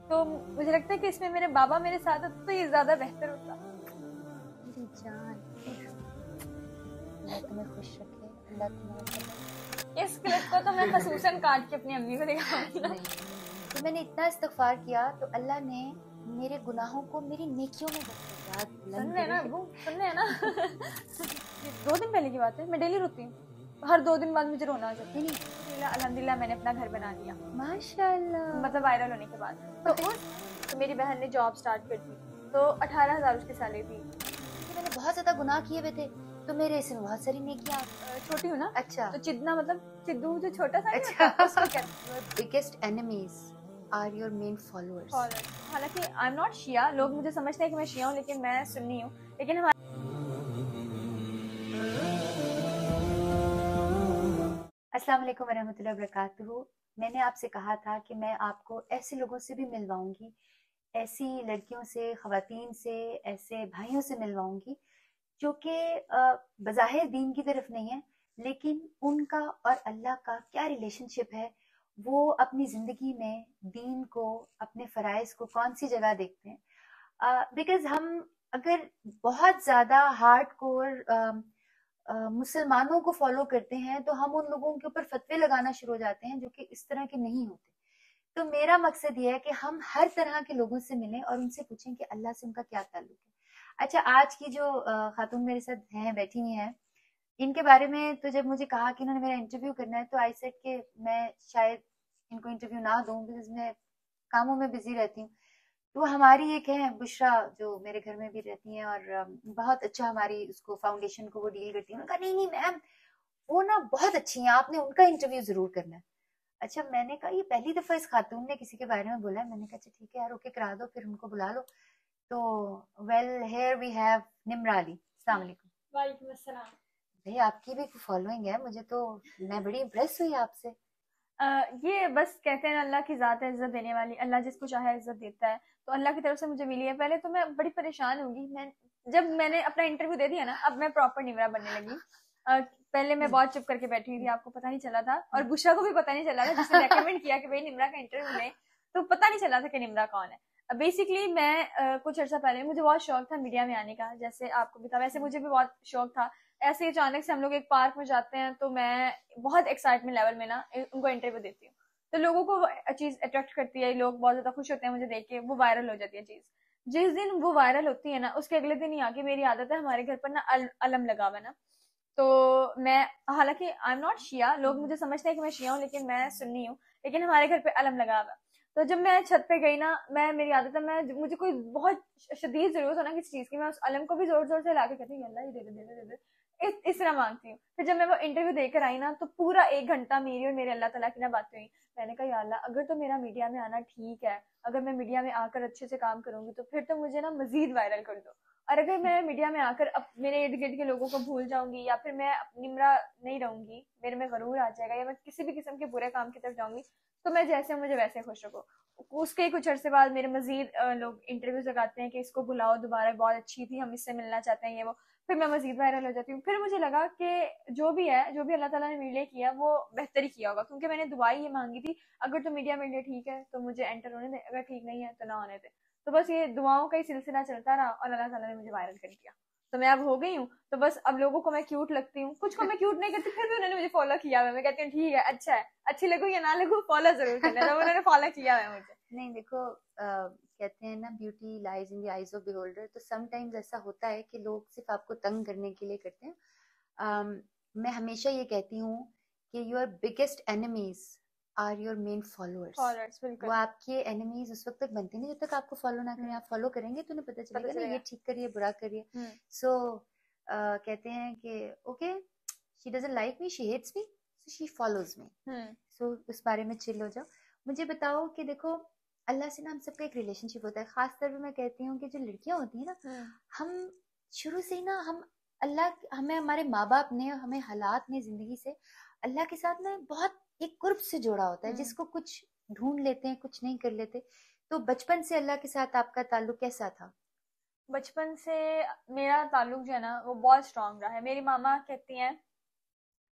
तो मुझे लगता है कि इसमें मेरे बाबा मेरे साथ होते तो ये ज्यादा बेहतर होता। मेरी जान, अल्लाह तुम्हें खुश रखे, अल्लाह तुम्हें। इस क्लिप को तो मैं खसूसन काट के अपनी अम्मी को दिखाऊंगी ना। तो मैंने इतना इस्तगफार किया तो अल्लाह ने मेरे गुनाहों को मेरी नेकियों में बदल दिया। सुन रहे हैं ना अब्बू, सुन रहे हैं ना। 2 दिन पहले की बात है, मैं डेली रोती हूँ, हर 2 दिन बाद मुझे रोना आ जाता है। अल्हम्दुलिल्लाह मैंने अपना घर बना लिया माशाल्लाह। मतलब वायरल होने के बाद। तो मेरी बहन ने जॉब स्टार्ट कर दी, तो 18,000 उसकी सैलरी थी। मैंने बहुत ज्यादा गुनाह किए हुए थे तो मेरे इसमें बहुत सारी नेकियां। छोटी हूँ ना, अच्छा, तो चिदना मतलब सिद्धू जो छोटा सा अच्छा। नहीं होता, उसको कहते हैं। Biggest enemies are your main followers. हालांकि आई एम नॉट शिया, लोग मुझे समझते हैं कि मैं शिया हूँ, लेकिन मैं सुन्नी हूँ। लेकिन हमारे अस्सलाम वालेकुम वरहमतुल्लाहि वबरकातुहू। मैंने आपसे कहा था कि मैं आपको ऐसे लोगों से भी मिलवाऊंगी, ऐसी लड़कियों से, खवातीन से, ऐसे भाइयों से मिलवाऊंगी जो कि बज़ाहिर दीन की तरफ नहीं है, लेकिन उनका और अल्लाह का क्या रिलेशनशिप है, वो अपनी जिंदगी में दीन को, अपने फराइज को कौन सी जगह देखते हैं। बिकॉज हम अगर बहुत ज्यादा हार्ड कोर मुसलमानों को फॉलो करते हैं तो हम उन लोगों के ऊपर फतवे लगाना शुरू हो जाते हैं जो कि इस तरह के नहीं होते। तो मेरा मकसद ये है कि हम हर तरह के लोगों से मिलें और उनसे पूछें कि अल्लाह से उनका क्या ताल्लुक है। अच्छा, आज की जो खातून मेरे साथ हैं, बैठी हुई हैं, इनके बारे में तो जब मुझे कहा कि इन्होंने मेरा इंटरव्यू करना है तो आई सेड कि मैं शायद इनको इंटरव्यू ना दूं बिकॉज मैं कामों में बिजी रहती हूँ। तो हमारी एक है बुशरा जो मेरे घर में भी रहती हैं और बहुत अच्छा हमारी उसको फाउंडेशन को वो डील करती है। उन्होंने कहा नहीं नहीं मैम, वो ना बहुत अच्छी हैं, आपने उनका इंटरव्यू जरूर करना है। अच्छा, मैंने कहा ये पहली दफा इस खातून ने किसी के बारे में बोला है। मैंने कहा अच्छा ठीक है यार, ओके करा दो, फिर उनको बुला लो। तो well, here we have Nimra Ali. अस्सलाम वालेकुम। वालेकुम अस्सलाम। भाई आपकी भी फॉलोइंग है, मुझे तो, मैं बड़ी इम्प्रेस हुई आपसे। ये बस कहते हैं अल्लाह की ज़ात है इज्जत देने वाली, अल्लाह जिसको चाहे इज्जत देता है, तो अल्लाह की तरफ से मुझे मिली है। पहले तो मैं बड़ी परेशान होगी, जब मैंने अपना इंटरव्यू दे दिया ना, अब मैं प्रॉपर निमरा बनने लगी। पहले मैं बहुत चुप करके बैठी हुई थी, आपको पता नहीं चला था, और बुशरा को भी पता नहीं चला था जिसने रेकमेंड किया कि भाई निमरा का इंटरव्यू ले, तो पता नहीं चला था कि निमरा कौन है। बेसिकली मैं कुछ अर्सा पहले मुझे बहुत शौक था मीडिया में आने का, जैसे आपको भी था वैसे मुझे भी बहुत शौक था। ऐसे ही अचानक से हम लोग एक पार्क में जाते हैं तो मैं बहुत एक्साइटमेंट लेवल में ना उनको इंटरव्यू देती हूँ, तो लोगों को चीज अट्रैक्ट करती है, लोग बहुत ज्यादा खुश होते हैं मुझे देख के, वो वायरल हो जाती है चीज। जिस दिन वो वायरल होती है ना, उसके अगले दिन ही आके, मेरी आदत है हमारे घर पर ना अलम लगा हुआ है ना, तो मैं, हालांकि आई एम नॉट शिया, लोग मुझे समझते हैं कि मैं शिया हूँ, लेकिन मैं सुन्नी हूँ। लेकिन हमारे घर पे अलम लगा हुआ है, तो जब मैं छत पे गई ना, मेरी आदत है, मुझे कोई बहुत शदीद जरूरत हो ना किसी चीज की, मैं उस अलम को भी जोर जोर से लाके कहती हूँ अल्लाह ये दे दे दे दे दे, इस तरह मांगती हूँ। फिर जब मैं वो इंटरव्यू देकर आई ना, तो पूरा 1 घंटा मेरी और मेरे अल्लाह ताला की ना बातें हुई। मैंने कहा या अल्लाह, अगर तो मेरा मीडिया में आना ठीक है, अगर मैं मीडिया में आकर अच्छे से काम करूंगी तो फिर तो मुझे ना मजीद वायरल कर दो, और अगर मैं मीडिया में आकर अब मेरे इर्द गिर्द के लोगों को भूल जाऊंगी, या फिर मैं निमरा नहीं रहूंगी, मेरे में गरूर आ जाएगा, या मैं किसी भी किस्म के बुरे काम की तरफ जाऊंगी, तो मैं जैसे मुझे वैसे खुश रखो। उसके कुछ अरसे बाद मेरे मजीद लोग इंटरव्यूज लगाते हैं कि इसको बुलाओ दोबारा, बहुत अच्छी थी, हम इससे मिलना चाहते हैं, ये वो। फिर मैं मजीद वायरल हो जाती हूँ। फिर मुझे लगा कि जो भी है, जो भी अल्लाह ताला ने मेरे लिए किया वो बेहतर ही किया होगा, क्योंकि मैंने दुआई ये मांगी थी, अगर तो मीडिया मेरे लिए ठीक है तो मुझे एंटर होने दे, अगर ठीक नहीं है तो ना होने दे। तो बस ये दुआओं का ही सिलसिला चलता रहा और अल्लाह ताला ने मुझे वायरल कर दिया, तो मैं अब हो गई हूँ। तो बस अब लोगों को मैं क्यूट लगती हूँ, कुछ को मैं क्यूट नहीं करती, फिर भी उन्होंने मुझे फॉलो किया हुआ है। मैं कहती हूँ ठीक है, अच्छा है, अच्छी लगू या ना लगू, फॉलो जरूर करना, तो उन्होंने फॉलो किया हुआ है मुझे। नहीं देखो, कहते हैं ना beauty lies in the eyes of beholder, तो समटाइम्स ऐसा होता है कि लोग सिर्फ आपको तंग करने के लिए करते हैं। मैं हमेशा ये कहती हूँ कि your biggest enemies are your main followers. Followers वो बिल्कुल आपके एनिमीज उस वक्त तक बनते नहीं जब तक आपको फॉलो ना करें। आप फॉलो करेंगे तो उन्हें पता चलेगा ना ये ठीक करिए, बुरा करिए। सो कहते हैं कि okay, she doesn't like me, she hates me, so she follows me. So उस बारे में चिल हो जाओ। मुझे बताओ कि देखो, अल्लाह से ना हम सबका एक रिलेशनशिप होता है। खास तौर पे मैं कहती हूँ कि जो लड़कियां होती हैं ना, हम शुरू से ही ना, हम अल्लाह, हमें हमारे माँ बाप ने, हमें हालात ने, जिंदगी से अल्लाह के साथ ना बहुत एक कुर्ब से जोड़ा होता है, जिसको कुछ ढूंढ लेते हैं, कुछ नहीं कर लेते। तो बचपन से अल्लाह के साथ आपका ताल्लुक कैसा था? बचपन से मेरा ताल्लुक जो है ना वो बहुत स्ट्रांग रहा है। मेरी मामा कहती हैं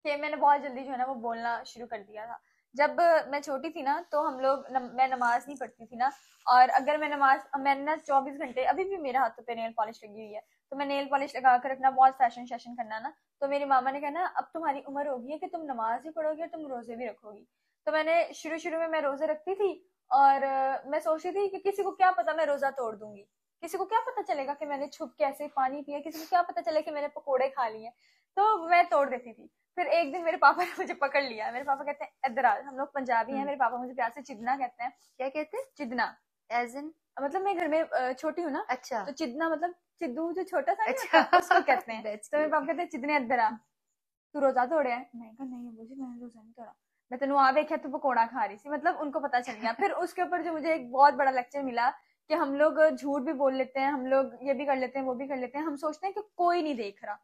कि मैंने बहुत जल्दी जो है ना वो बोलना शुरू कर दिया था, जब मैं छोटी थी ना तो हम लोग मैं नमाज नहीं पढ़ती थी ना, और अगर मैंने ना 24 घंटे, अभी भी मेरे हाथों पे नेल पॉलिश लगी हुई है, तो मैं नेल पॉलिश लगा कर रखना, बहुत फैशन शैशन करना ना, तो मेरी मामा ने कहना अब तुम्हारी उम्र होगी है कि तुम नमाज भी पढ़ोगी और तुम रोजे भी रखोगी। तो मैंने शुरू शुरू में मैं रोजे रखती थी, और मैं सोचती थी कि किसी को क्या पता मैं रोजा तोड़ दूंगी, किसी को क्या पता चलेगा कि मैंने छुप के ऐसे पानी पिया, किसी को क्या पता चले कि मैंने पकोड़े खा लिए। तो मैं तोड़ देती थी। फिर एक दिन मेरे पापा ने मुझे पकड़ लिया, मेरे पापा कहते हैं इधर आ, हम लोग पंजाबी हैं, मेरे पापा मुझे प्यार से चिदना कहते हैं। क्या कहते हैं? चिदना एज इन? मतलब मैं घर में छोटी हूँ ना, अच्छा तो चिदना मतलब चिद्दू जो छोटा सा नहीं अच्छा होता, उसको कहते हैं। That's तो मेरे cute. पापा कहते हैं चिदने इधर आ, तू रोजा तोड़े है? मैं कहा नहीं अबू जी मैंने रोजा नहीं तोड़ा, मैं तेनू आ देखा तू पकोड़ा खा रही थी, मतलब उनको पता चल गया। फिर उसके ऊपर जो मुझे एक बहुत बड़ा लेक्चर मिला कि हम लोग झूठ भी बोल लेते हैं, हम लोग ये भी कर लेते हैं वो भी कर लेते हैं, हम सोचते हैं कि कोई नहीं देख रहा,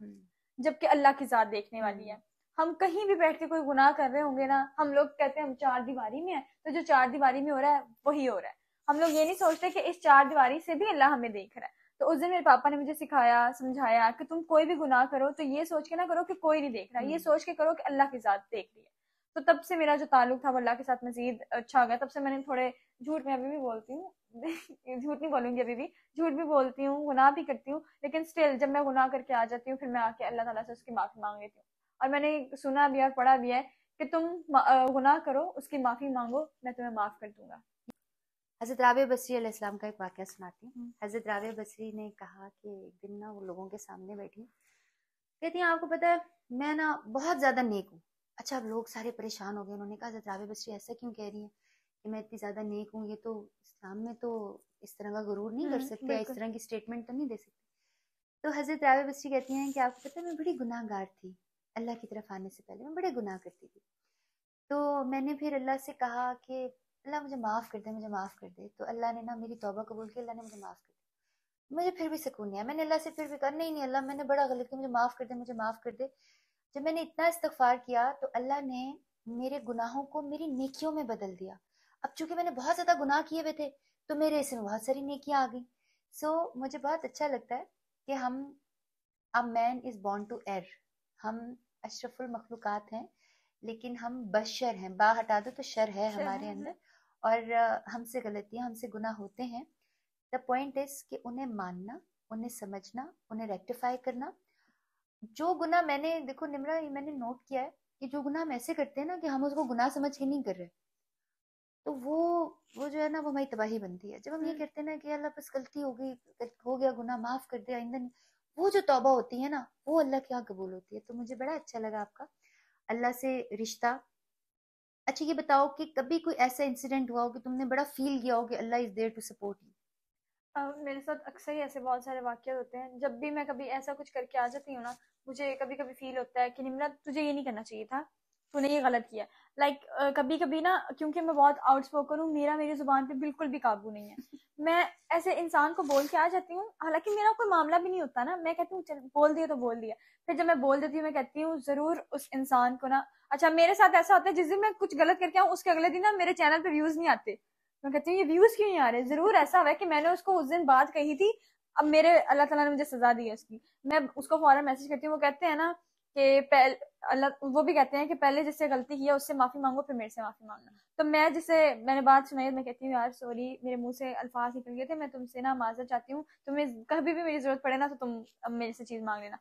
जबकि अल्लाह की जात देखने वाली है। हम कहीं भी बैठ के कोई गुनाह कर रहे होंगे ना, हम लोग कहते हैं हम चार दीवारी में है, तो जो चार दीवारी में हो रहा है वही हो रहा है। हम लोग ये नहीं सोचते कि इस चार दीवारी से भी अल्लाह हमें देख रहा है। तो उस दिन मेरे पापा ने मुझे सिखाया, समझाया कि तुम कोई भी गुनाह करो तो ये सोच के ना करो कि कोई नहीं देख रहा, ये सोच के करो कि अल्लाह की जात देख रही है। तो तब से मेरा जो ताल्लुक था वो अल्लाह के साथ मजीद अच्छा हो गया। तब से मैंने थोड़े झूठ, मैं अभी भी बोलती हूँ झूठ नहीं बोलूंगी, अभी भी झूठ भी बोलती हूँ, गुनाह भी करती हूँ, लेकिन स्टिल जब मैं गुनाह करके आ जाती हूँ फिर मैं आके अल्लाह ताला से उसकी माफी मांग लेती हूँ। और मैंने सुना भी है और पढ़ा भी है कि तुम गुनाह करो, उसकी माफी मांगो, मैं तुम्हें माफ कर दूंगा। हजरत राबिया बसरी अलैहिस्सलाम का एक वाकया सुनाती हूँ। हजरत राबिया बसरी ने कहा कि एक दिन ना वो लोगों के सामने बैठी, कहती हैं आपको पता है मैं ना बहुत ज्यादा नेक हूँ। अच्छा अब लोग सारे परेशान हो गए, उन्होंने कहा हजरत राबिया बसरी ऐसा क्यों कह रही है कि मैं इतनी ज्यादा नेक हूँ, ये तो इस्लाम में तो इस तरह का गुरूर नहीं कर सकते या इस बिल्कुल। तरह की स्टेटमेंट तो नहीं दे सकते। तो हजरत राबिया बसरी कहती हैं कि आपको पता है मैं बड़ी गुनाहगार थी, अल्लाह की तरफ आने से पहले मैं बड़े गुनाह करती थी। तो मैंने फिर अल्लाह से कहा कि अल्लाह मुझे माफ़ कर दे, मुझे माफ़ कर दे। तो अल्लाह ने ना मेरी तौबा कबूल की, अल्लाह ने मुझे माफ़ कर दिया। मुझे फिर भी सुकून नहीं आया, मैंने अल्लाह से फिर भी कहा नहीं नहीं अल्लाह मैंने बड़ा गलत किया, मुझे माफ़ कर दे, मुझे माफ़ कर दे। जब मैंने इतना इस्तगफार किया तो अल्लाह ने मेरे गुनाहों को मेरी नेकियों में बदल दिया। अब चूंकि मैंने बहुत ज्यादा गुनाह किए हुए थे तो मेरे इसमें बहुत सारी नेकियां आ गई। सो मुझे बहुत अच्छा लगता है कि हम a man is born to err, हम अशरफुल मखलूकात हैं लेकिन हम बशर हैं, बा हटा दो तो शर है हमारे अंदर, और हमसे गलतियां हमसे गुनाह होते हैं। द पॉइंट इज कि उन्हें मानना, उन्हें समझना, उन्हें रेक्टिफाई करना। जो गुनाह मैंने देखो निम्रा, ये मैंने नोट किया है कि जो गुनाह हम ऐसे करते हैं ना कि हम उसको गुनाह समझ के नहीं कर रहे, तो वो जो है ना वो हमारी तबाही बनती है। जब हम ये कहते हैं ना कि अल्लाह बस गलती हो गई, हो गया गुनाह माफ कर दिया, आइंदा नहीं, वो जो तौबा होती है ना वो अल्लाह के यहाँ कबूल होती है। तो मुझे बड़ा अच्छा लगा आपका अल्लाह से रिश्ता। अच्छा ये बताओ कि कभी कोई ऐसा इंसिडेंट हुआ हो कि तुमने बड़ा फील किया हो कि Allah is there to support you? मेरे साथ अक्सर ही ऐसे बहुत सारे वाक़या होते हैं, जब भी मैं कभी ऐसा कुछ करके आ जाती हूँ ना, मुझे कभी कभी फील होता है कि निम्रत तुझे ये नहीं करना चाहिए था, तूने ये गलत किया। लाइक कभी कभी ना, क्योंकि मैं बहुत आउटस्पोकन हूँ, मेरी जुबान पे बिल्कुल भी काबू नहीं है। मैं ऐसे इंसान को बोल के आ जाती हूँ, हालांकि मेरा कोई मामला भी नहीं होता ना, मैं कहती हूँ चल बोल दिया तो बोल दिया। फिर जब मैं बोल देती हूँ मैं कहती हूँ जरूर उस इंसान को ना, अच्छा मेरे साथ ऐसा होता है जिस दिन मैं कुछ गलत करके आऊँ उसके अगले दिन ना मेरे चैनल पे व्यूज नहीं आते। मैं कहती हूँ ये व्यूज क्यों नहीं आ रहे, जरूर ऐसा हुआ है कि मैंने उसको उस दिन बात कही थी, अब मेरे अल्लाह ताला ने मुझे सजा दी है उसकी। मैं उसको फौरन मैसेज करती हूँ, वो कहते हैं ना कि अल्लाह, वो भी कहते हैं कि पहले जिससे गलती की है उससे माफी मांगो फिर मेरे से माफी मांगना। तो मैं जिसे मैंने बात सुनाई, मैं कहती हूँ यार सॉरी, मेरे मुंह से अल्फाज निकल गए थे, मैं तुमसे ना माजरत चाहती हूँ, तुम्हें कभी भी मेरी जरूरत पड़े ना तो तुम अब मेरे से चीज मांग लेना।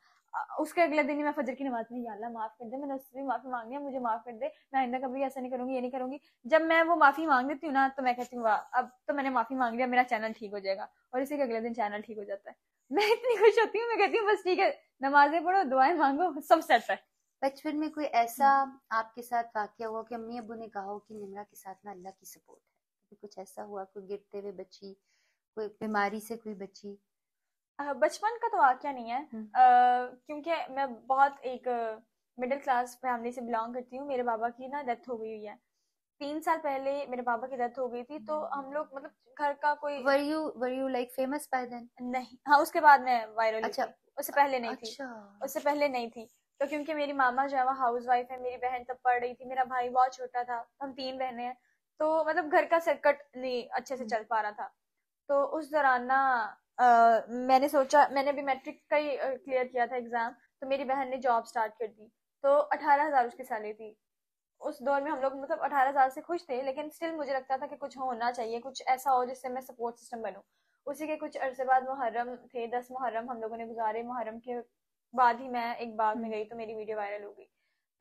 उसके अगले दिन ही मैं फजर की नमाज में या अल्लाह माफ कर दे, मैंने उससे भी माफी मांगी है, मुझे माफ कर दे, मैं आइंदा कभी ऐसा नहीं करूंगी, ये नहीं करूंगी। जब मैं वो माफी मांग देती हूँ ना तो मैं कहती हूँ वाह अब तो मैंने माफी मांग लिया, मेरा चैनल ठीक हो जाएगा, और इसी के अगले दिन चैनल ठीक हो जाता है। मैं इतनी खुश होती हूँ, मैं कहती हूँ बस ठीक है, नमाजें पढ़ो दुआएं मांगो सब सेट है। बचपन में कोई ऐसा आपके साथ वाकया हुआ कि अम्मी अब्बू ने कहा हो कि निम्रा के साथ ना अल्लाह की सपोर्ट है? कभी कुछ ऐसा हुआ, कोई गिरते हुए बच्ची, कोई बीमारी से कोई बच्ची? बचपन का तो वाकया नहीं है, क्योंकि मैं बहुत एक मिडिल क्लास फैमिली से बिलोंग करती हूँ। मेरे बाबा की ना डेथ हो गई हुई है, 3 साल पहले मेरे पापा की डेथ हो गई थी, तो हम लोग मतलब घर का कोई were you like famous by then? नहीं, हाँ उसके बाद मैं वायरल हुई अच्छा थी, उससे पहले नहीं थी। अच्छा। उससे पहले नहीं थी। तो क्योंकि मेरी मामा जो है वो हाउस वाइफ है, मेरी बहन तब पढ़ रही थी, मेरा भाई बहुत छोटा था, हम 3 बहनें हैं, तो मतलब घर का सर्कट नहीं अच्छे से चल पा रहा था। तो उस दौरान ना मैंने सोचा, मैंने भी मैट्रिक का ही क्लियर किया था एग्जाम, तो मेरी बहन ने जॉब स्टार्ट कर दी, तो 18,000 उसकी सैलरी थी। उस दौर में हम लोग मतलब 18 साल से खुश थे, लेकिन स्टिल मुझे लगता था कि कुछ होना चाहिए, कुछ ऐसा हो जिससे मैं सपोर्ट सिस्टम बनूं। उसी के कुछ अरसे बाद मुहर्रम थे, 10 मुहर्रम हम लोगों ने गुजारे। मुहर्रम के बाद ही मैं एक बाग में गई तो मेरी वीडियो वायरल हो गई।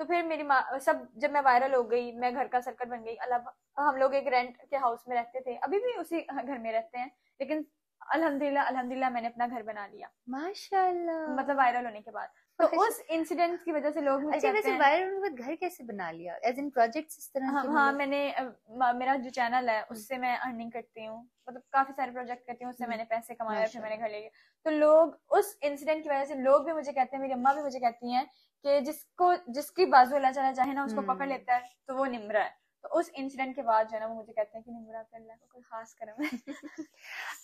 तो फिर मेरी माँ सब, जब मैं वायरल हो गई, मैं घर का सर्कल बन गई। अल्लाह, हम लोग एक रेंट के हाउस में रहते थे, अभी भी उसी घर में रहते हैं, लेकिन अल्हम्दुलिल्लाह अल्हम्दुलिल्लाह मैंने अपना घर बना लिया, मतलब माशाल्लाह। वायरल होने के बाद। तो उस इंसिडेंट की वजह से लोग मुझे अच्छा, कहते वैसे हैं। वायरल होने के बाद घर कैसे बना लिया, एज इन प्रोजेक्ट्स इस तरह हाँ के हाँ, मतलब? मैंने मेरा जो चैनल है उससे मैं अर्निंग करती हूँ, मतलब काफी सारे प्रोजेक्ट करती हूँ, उससे मैंने पैसे कमाए और फिर मैंने घर माशाल्लाह। ले लिया। तो लोग उस इंसिडेंट की वजह से, लोग भी मुझे कहते हैं, मेरी अम्मा भी मुझे कहती हैं कि जिसको, जिसकी बाजू अल्लाह ताला चाहे ना उसको पकड़ हम्म। लेता है, तो वो निम्रा है। तो उस इंसिडेंट के बाद जो है ना, वो मुझे कहते हैं कि निम्रा पे अल्लाह का कोई खास करम है।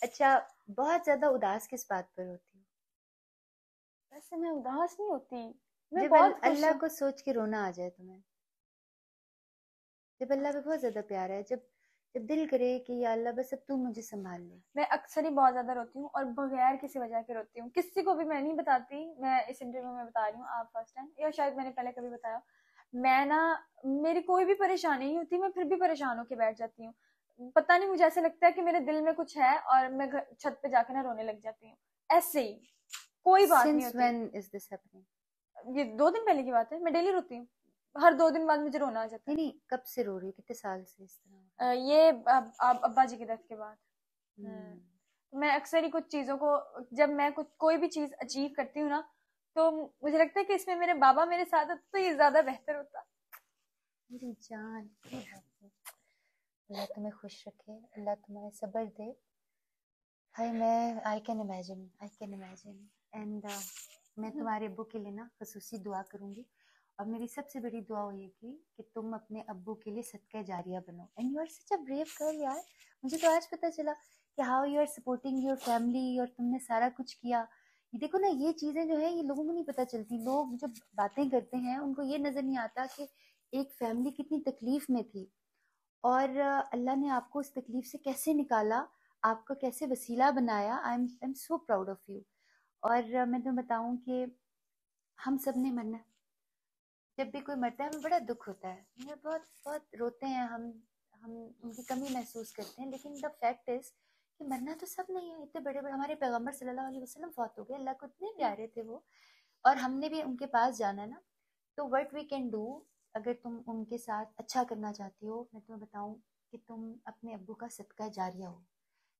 अच्छा, बहुत ज्यादा उदास किस बात पर होती हो? वैसे मैं उदास नहीं होती, मैं जब बहुत खुश अल्लाह हूँ। को सोच के रोना आ जाए तुम्हें, जब अल्लाह पे बहुत ज्यादा प्यार है, जब जब दिल करे कि या अल्लाह बस अब तू मुझे संभाल ले। मैं अक्सर ही बहुत ज्यादा रोती हूँ, और बगैर किसी वजह के रोती हूँ, किसी को भी मैं नहीं बताती। मैं इस इंटरव्यू में बता रही हूँ, आप फर्स्ट टाइम, या शायद मैंने पहले कभी बताया। मैं ना, मेरी कोई भी परेशानी नहीं होती, मैं फिर भी परेशान होके बैठ जाती हूँ। पता नहीं, मुझे ऐसा लगता है कि मेरे दिल में कुछ है, और मैं छत पे जाके ना रोने लग जाती हूँ, ऐसे ही। कोई बात नहीं सिंस होती। When is this happening? ये 2 दिन पहले की बात है, मैं डेली रोती हूँ। हर 2 दिन बाद मुझे रोना आ जाता नहीं है। नहीं, कब से रो रही हो, कितने साल से इस तरह हो रहा ये अब्बा जी की डेथ के बाद। है? मैं अक्सर ही कुछ चीजों को, जब मैं कुछ कोई भी चीज अचीव करती हूँ ना, तो मुझे लगता है कि इसमें मेरे बाबा मेरे साथ होते तो ये ज्यादा बेहतर होता। मेरी जान, अल्लाह तुम्हें खुश रखे, अल्लाह तुम्हें सब्र दे। हाय, मैं आई कैन इमेजिन। एंड मैं तुम्हारे अब्बू के लिए ना खसूसी दुआ करूंगी, और मेरी सबसे बड़ी दुआ होगी कि तुम अपने अब्बू के लिए सदका जारिया बनो। And you are such a brave girl यार। मुझे तो आज पता चला कि how you are supporting your family, और तुमने सारा कुछ किया। ये देखो ना, ये चीजें जो है ये लोगों को नहीं पता चलती। लोग जब बातें करते हैं उनको ये नजर नहीं आता कि एक फैमिली कितनी तकलीफ में थी, और अल्लाह ने आपको उस तकलीफ से कैसे निकाला, आपका कैसे वसीला बनाया। आई am so proud of you. और मैं तुम्हें बताऊं कि हम सब ने मरना है। जब भी कोई मरता है हमें बड़ा दुख होता है, हमें बहुत बहुत रोते हैं हम उनकी कमी महसूस करते हैं। लेकिन द फैक्ट इज कि मरना तो सब नहीं है। इतने बड़े बड़े हमारे पैगंबर सल्लल्लाहु अलैहि वसल्लम फौत हो गए, अल्लाह को इतने प्यारे थे वो, और हमने भी उनके पास जाना है ना। तो व्हाट वी कैन डू, अगर तुम उनके साथ अच्छा करना चाहती हो, मैं तुम्हें बताऊं कि तुम अपने अब्बू का सदका जारिया हो।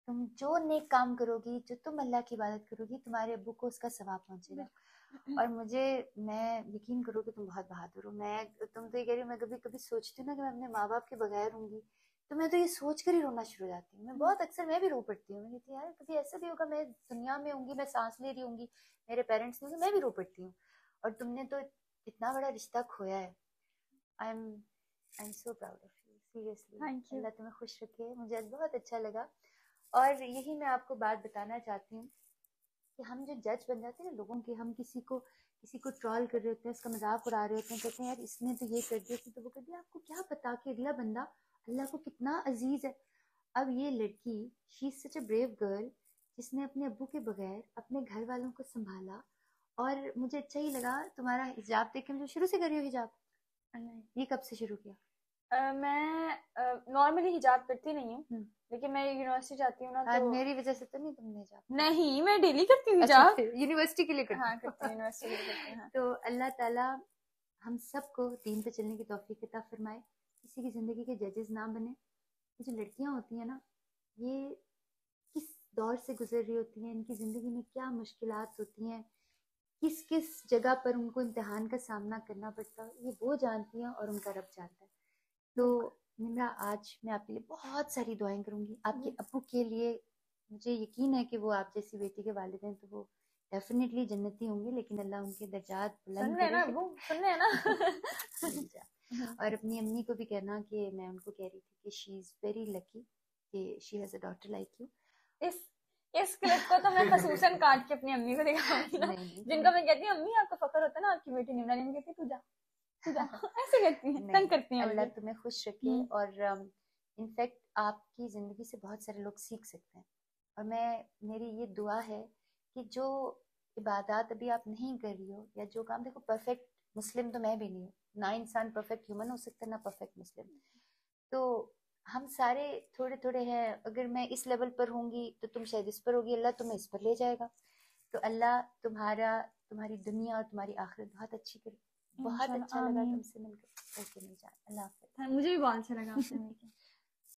तुम जो नेक काम करोगी, जो तुम अल्लाह की इबादत करोगी, तुम्हारे अब्बू को उसका सवाब पहुंचेगा। और मुझे, मैं यकीन करो कि तुम बहुत बहादुर हो। मैं, तुम तो ये कह रही हो, मैं कभी कभी सोचती हूँ ना कि मैं अपने माँ बाप के बगैर होंगी, तो मैं तो ये सोच कर ही रोना शुरू हो जाती हूँ। मैं बहुत अक्सर मैं भी रो पड़ती हूँ। मैं कहती हूँ यार कभी ऐसा भी होगा, मैं दुनिया में होंगी, मैं सांस ले रही होंगी, मेरे पेरेंट्स नहीं होंगे, मैं भी रो पड़ती हूँ। और तुमने तो इतना बड़ा रिश्ता खोया है। I am so proud of you, seriously. Thank you. Allah तुम्हें खुश रखे, मुझे आज बहुत अच्छा लगा। और यही मैं आपको बात बताना चाहती हूँ कि हम जो जज बन जाते हैं ना लोगों के, हम किसी को ट्रॉल कर रहे होते हैं, उसका मजाक उड़ा रहे होते हैं, कहते हैं यार इसने तो ये कर दिया, इसने तो वो कर दिया। आपको क्या पता कि अगला बंदा अल्लाह को कितना अजीज है। अब ये लड़की, she is such a brave girl, जिसने अपने अब्बू के बगैर अपने घर वालों को संभाला। और मुझे अच्छा ही लगा तुम्हारा हिजाब देख के। मुझे शुरू से कर रही हो हिजाब? नहीं, ये कब से शुरू किया? मैं नॉर्मली हिजाब करती नहीं हूँ, हम्म। लेकिन मैं यूनिवर्सिटी जाती हूँ ना, आज तो मेरी वजह से तो नहीं तुमने हिजाब किया? नहीं, मैं डेली करती हूँ अच्छा, हिजाब। फिर यूनिवर्सिटी के लिए करती हाँ, करती हो। हूँ, यूनिवर्सिटी के लिए करती हूँ, हाँ। तो अल्लाह ताला हम सबको दीन पे चलने की तौफीक अता फरमाए, किसी की जिंदगी के जजेस ना बने। ये जो लड़कियां होती हैं ना, ये किस दौर से गुजर रही होती हैं, इनकी जिंदगी में क्या मुश्किलात होती हैं, किस किस जगह पर उनको इम्तिहान का सामना करना पड़ता है, ये वो जानती हैं और उनका रब जानता है। तो बिल्कुल। निम्रा, आज मैं आपके लिए बहुत सारी दुआएं करूंगी, आपके जी। अब्बू के लिए। मुझे यकीन है कि वो आप जैसी बेटी के वालिद हैं, तो वो डेफिनेटली जन्नती होंगे, लेकिन अल्लाह उनके दर्जात सुन बुलंद रहे हैं करे। ना अब्बू, सुन रहे हैं ना। मेरी जान। और अपनी अम्मी को भी कहना कि मैं उनको कह रही थी कि शी इज वेरी लकी कि she has a daughter like you. इस इस क्लिप को तो मैं खसूसन काट के अपनी अम्मी को दिखाऊंगी ना, नहीं नहीं, जिनको मैं कहती हूँ अम्मी आपको फक्र होता है ना आपकी बेटी निम्रा, नहीं कहती तू जा, तू जा। ऐसे कहती हैं, नहीं तंग नहीं, करती हैं अल्लाह मुझे। तुम्हें खुश रखे। हम्म। और इनफैक्ट आपकी ज़िंदगी से बहुत सारे लोग सीख सकते हैं। और मेरी ये दुआ है कि जो इबादत अभी आप नहीं कर रही हो, या जो काम, देखो परफेक्ट मुस्लिम तो मैं भी नहीं हूँ, ना इंसान परफेक्ट ह्यूमन हो सकता है, ना परफेक्ट मुस्लिम। तो हम सारे थोड़े थोड़े हैं। अगर मैं इस लेवल पर होंगी तो तुम शायद इस पर होगी, अल्लाह तुम्हें इस पर ले जाएगा। तो अल्लाह तुम्हारी दुनिया और तुम्हारी आखिरत बहुत अच्छी करे। बहुत इंशाल्लाह, अच्छा लगा आमीन। तुमसे मिलकर। ओके, नहीं जान, अल्लाह हाफिज। मुझे भी बहुत अच्छा लगा आपसे मिलकर।